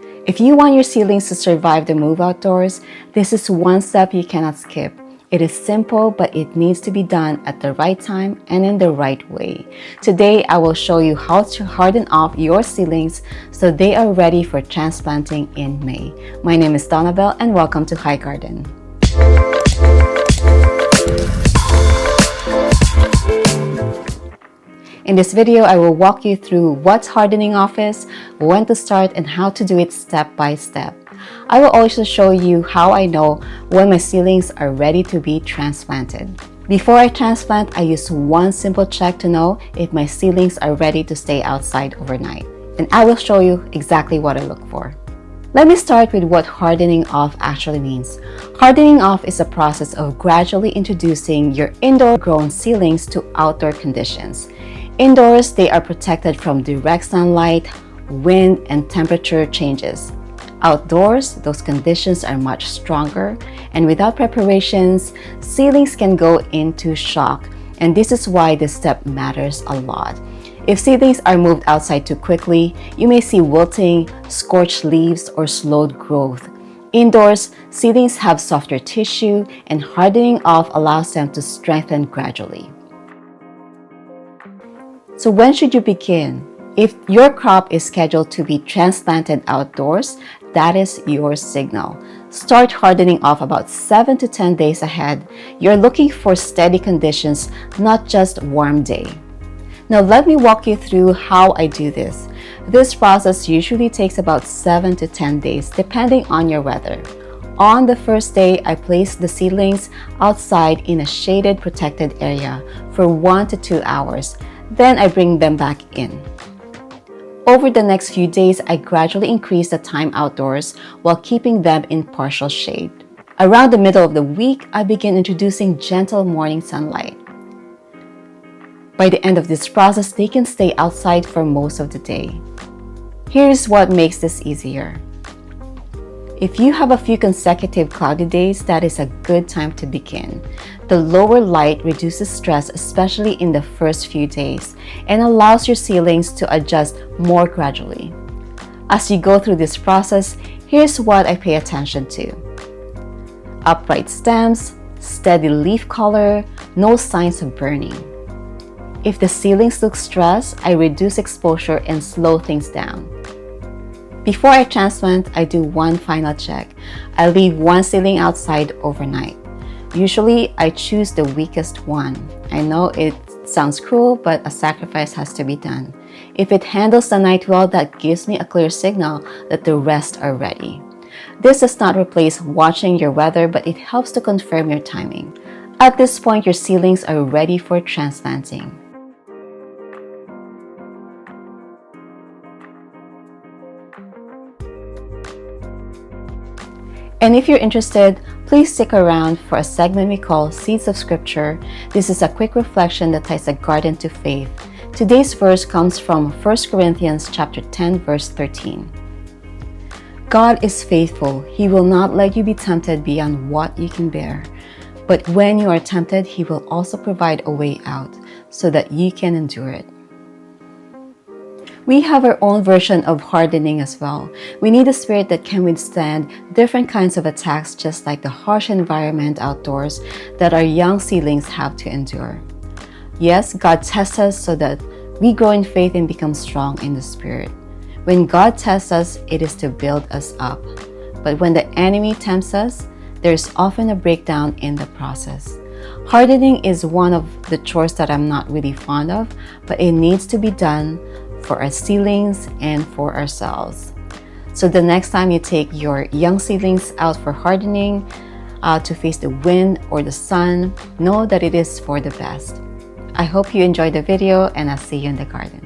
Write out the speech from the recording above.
If you want your seedlings to survive the move outdoors, this is one step you cannot skip. It is simple, but it needs to be done at the right time and in the right way. Today, I will show you how to harden off your seedlings so they are ready for transplanting in May. My name is Donabelle and welcome to Harden. In this video, I will walk you through what hardening off is, when to start, and how to do it step by step. I will also show you how I know when my seedlings are ready to be transplanted. Before I transplant, I use one simple check to know if my seedlings are ready to stay outside overnight. And I will show you exactly what I look for. Let me start with what hardening off actually means. Hardening off is a process of gradually introducing your indoor-grown seedlings to outdoor conditions. Indoors, they are protected from direct sunlight, wind, and temperature changes. Outdoors, those conditions are much stronger, and without preparations, seedlings can go into shock, and this is why this step matters a lot. If seedlings are moved outside too quickly, you may see wilting, scorched leaves, or slowed growth. Indoors, seedlings have softer tissue, and hardening off allows them to strengthen gradually. So when should you begin? If your crop is scheduled to be transplanted outdoors, that is your signal. Start hardening off about 7 to 10 days ahead. You're looking for steady conditions, not just warm day. Now let me walk you through how I do this. This process usually takes about 7 to 10 days, depending on your weather. On the first day, I place the seedlings outside in a shaded, protected area for 1 to 2 hours. Then I bring them back in. Over the next few days, I gradually increase the time outdoors while keeping them in partial shade. Around the middle of the week, I begin introducing gentle morning sunlight. By the end of this process, they can stay outside for most of the day. Here's what makes this easier. If you have a few consecutive cloudy days, that is a good time to begin. The lower light reduces stress, especially in the first few days, and allows your seedlings to adjust more gradually. As you go through this process, here's what I pay attention to. Upright stems, steady leaf color, no signs of burning. If the seedlings look stressed, I reduce exposure and slow things down. Before I transplant, I do one final check. I leave one seedling outside overnight. Usually, I choose the weakest one. I know it sounds cruel, but a sacrifice has to be done. If it handles the night well, that gives me a clear signal that the rest are ready. This does not replace watching your weather, but it helps to confirm your timing. At this point, your seedlings are ready for transplanting. And if you're interested, please stick around for a segment we call Seeds of Scripture. This is a quick reflection that ties a garden to faith. Today's verse comes from 1 Corinthians chapter 10, verse 13. God is faithful. He will not let you be tempted beyond what you can bear. But when you are tempted, He will also provide a way out so that you can endure it. We have our own version of hardening as well. We need a spirit that can withstand different kinds of attacks, just like the harsh environment outdoors that our young seedlings have to endure. Yes, God tests us so that we grow in faith and become strong in the spirit. When God tests us, it is to build us up. But when the enemy tempts us, there's often a breakdown in the process. Hardening is one of the chores that I'm not really fond of, but it needs to be done for our seedlings and for ourselves. So the next time you take your young seedlings out for hardening to face the wind or the sun, know that it is for the best. I hope you enjoyed the video, and I'll see you in the garden.